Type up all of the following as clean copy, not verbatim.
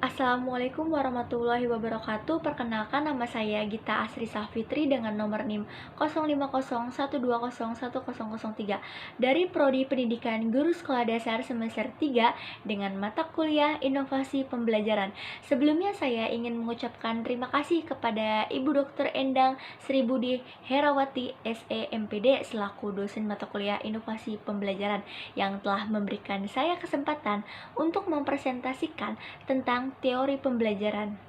Assalamualaikum warahmatullahi wabarakatuh. Perkenalkan, nama saya Gita Asri Safitri dengan nomor NIM 050120101003 dari Prodi Pendidikan Guru Sekolah Dasar semester 3 dengan mata kuliah Inovasi Pembelajaran. Sebelumnya saya ingin mengucapkan terima kasih kepada Ibu Dr. Endang Sri Budi Herawati SE MPD selaku dosen mata kuliah Inovasi Pembelajaran yang telah memberikan saya kesempatan untuk mempresentasikan tentang teori pembelajaran.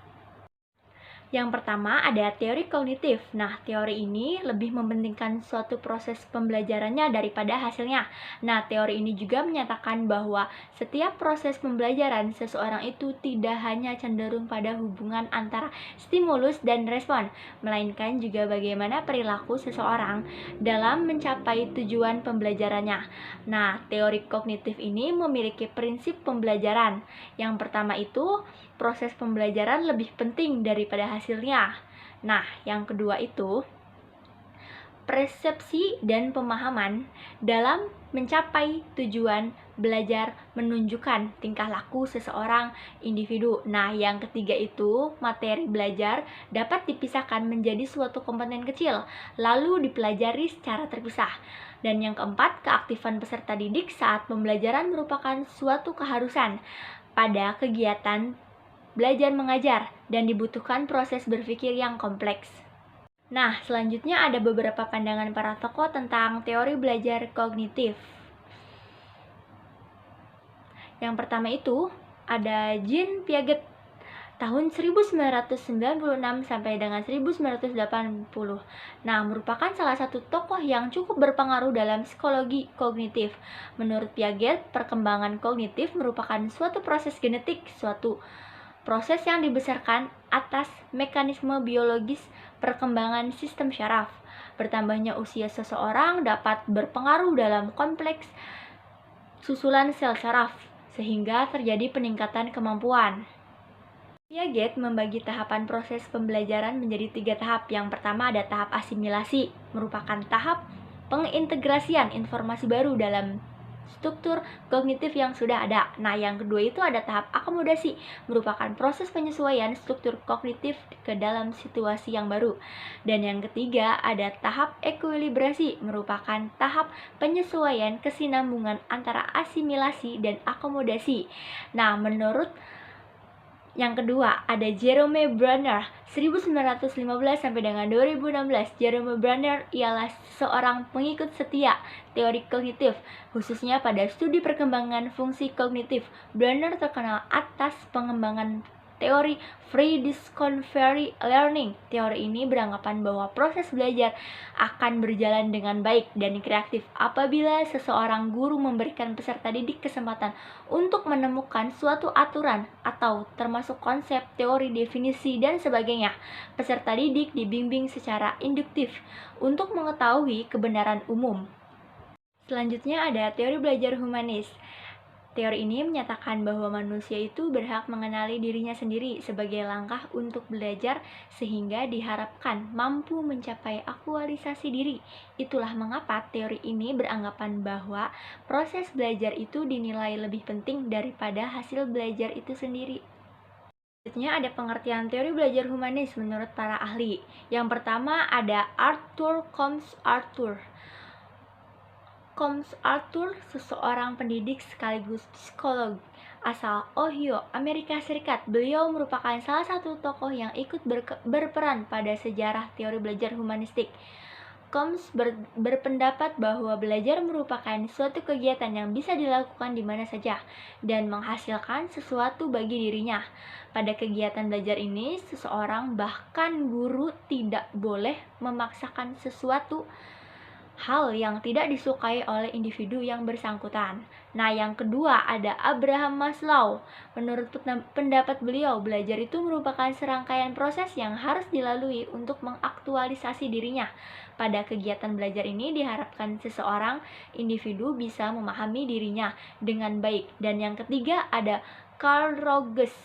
Yang pertama ada teori kognitif. Nah, teori ini lebih mementingkan suatu proses pembelajarannya daripada hasilnya. Nah, teori ini juga menyatakan bahwa setiap proses pembelajaran seseorang itu tidak hanya cenderung pada hubungan antara stimulus dan respon, melainkan juga bagaimana perilaku seseorang dalam mencapai tujuan pembelajarannya. Nah, teori kognitif ini memiliki prinsip pembelajaran. Yang pertama itu, proses pembelajaran lebih penting daripada hasilnya. Nah, yang kedua itu persepsi dan pemahaman dalam mencapai tujuan belajar menunjukkan tingkah laku seseorang individu. Nah, yang ketiga itu materi belajar dapat dipisahkan menjadi suatu komponen kecil, lalu dipelajari secara terpisah. Dan yang keempat, keaktifan peserta didik saat pembelajaran merupakan suatu keharusan pada kegiatan belajar mengajar dan dibutuhkan proses berpikir yang kompleks. Nah, selanjutnya ada beberapa pandangan para tokoh tentang teori belajar kognitif. Yang pertama itu ada Jean Piaget tahun 1996 sampai dengan 1980. Nah, merupakan salah satu tokoh yang cukup berpengaruh dalam psikologi kognitif. Menurut Piaget, perkembangan kognitif merupakan suatu proses genetik, suatu proses yang dibesarkan atas mekanisme biologis perkembangan sistem syaraf. Bertambahnya usia seseorang dapat berpengaruh dalam kompleks susulan sel syaraf, sehingga terjadi peningkatan kemampuan. Piaget membagi tahapan proses pembelajaran menjadi 3 tahap. Yang pertama ada tahap asimilasi, merupakan tahap pengintegrasian informasi baru dalam struktur kognitif yang sudah ada. Nah, yang kedua itu ada tahap akomodasi, merupakan proses penyesuaian struktur kognitif ke dalam situasi yang baru. Dan yang ketiga ada tahap ekuilibrasi, merupakan tahap penyesuaian kesinambungan antara asimilasi dan akomodasi. Nah, menurut yang kedua, ada Jerome Bruner, 1915 sampai dengan 2016. Jerome Bruner ialah seorang pengikut setia teori kognitif, khususnya pada studi perkembangan fungsi kognitif. Bruner terkenal atas pengembangan teori free discovery learning. Teori ini beranggapan bahwa proses belajar akan berjalan dengan baik dan kreatif apabila seseorang guru memberikan peserta didik kesempatan untuk menemukan suatu aturan atau termasuk konsep, teori, definisi, dan sebagainya. Peserta didik dibimbing secara induktif untuk mengetahui kebenaran umum. Selanjutnya ada teori belajar humanis. Teori ini menyatakan bahwa manusia itu berhak mengenali dirinya sendiri sebagai langkah untuk belajar sehingga diharapkan mampu mencapai aktualisasi diri. Itulah mengapa teori ini beranggapan bahwa proses belajar itu dinilai lebih penting daripada hasil belajar itu sendiri. Selanjutnya ada pengertian teori belajar humanis menurut para ahli. Yang pertama ada Arthur Combs Arthur. Combs Arthur, seseorang pendidik sekaligus psikolog asal Ohio, Amerika Serikat. Beliau merupakan salah satu tokoh yang ikut berperan pada sejarah teori belajar humanistik. Combs berpendapat bahwa belajar merupakan suatu kegiatan yang bisa dilakukan di mana saja dan menghasilkan sesuatu bagi dirinya. Pada kegiatan belajar ini, seseorang bahkan guru tidak boleh memaksakan sesuatu hal yang tidak disukai oleh individu yang bersangkutan. Nah, yang kedua ada Abraham Maslow. Menurut pendapat beliau, belajar itu merupakan serangkaian proses yang harus dilalui untuk mengaktualisasi dirinya. Pada kegiatan belajar ini diharapkan seseorang individu bisa memahami dirinya dengan baik. Dan yang ketiga ada Carl Rogers.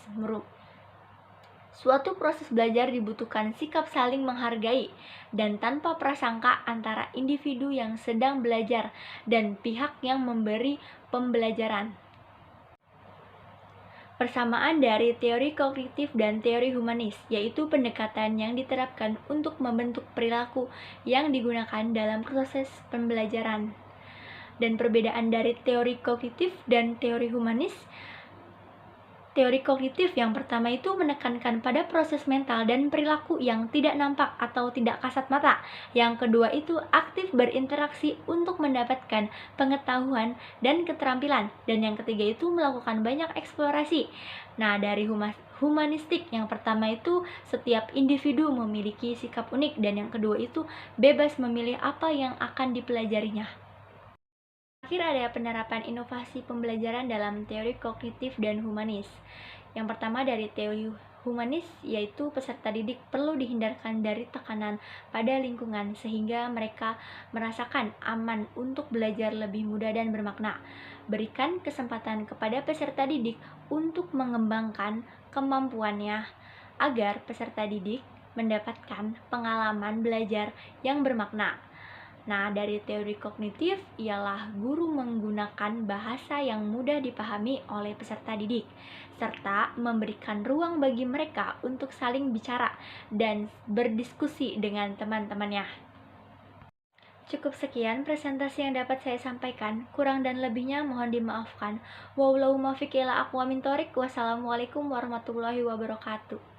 Suatu proses belajar dibutuhkan sikap saling menghargai dan tanpa prasangka antara individu yang sedang belajar dan pihak yang memberi pembelajaran. Persamaan dari teori kognitif dan teori humanis, yaitu pendekatan yang diterapkan untuk membentuk perilaku yang digunakan dalam proses pembelajaran. Dan perbedaan dari teori kognitif dan teori humanis, teori kognitif yang pertama itu menekankan pada proses mental dan perilaku yang tidak nampak atau tidak kasat mata. Yang kedua itu aktif berinteraksi untuk mendapatkan pengetahuan dan keterampilan. Dan yang ketiga itu melakukan banyak eksplorasi. Nah, dari humanistik yang pertama itu setiap individu memiliki sikap unik, dan yang kedua itu bebas memilih apa yang akan dipelajarinya. Terakhir ada penerapan inovasi pembelajaran dalam teori kognitif dan humanis. Yang pertama dari teori humanis, yaitu peserta didik perlu dihindarkan dari tekanan pada lingkungan sehingga mereka merasakan aman untuk belajar lebih mudah dan bermakna. Berikan kesempatan kepada peserta didik untuk mengembangkan kemampuannya agar peserta didik mendapatkan pengalaman belajar yang bermakna. Nah, dari teori kognitif ialah guru menggunakan bahasa yang mudah dipahami oleh peserta didik, serta memberikan ruang bagi mereka untuk saling bicara dan berdiskusi dengan teman-temannya. Cukup sekian presentasi yang dapat saya sampaikan. Kurang dan lebihnya mohon dimaafkan. Wassalamualaikum warahmatullahi wabarakatuh.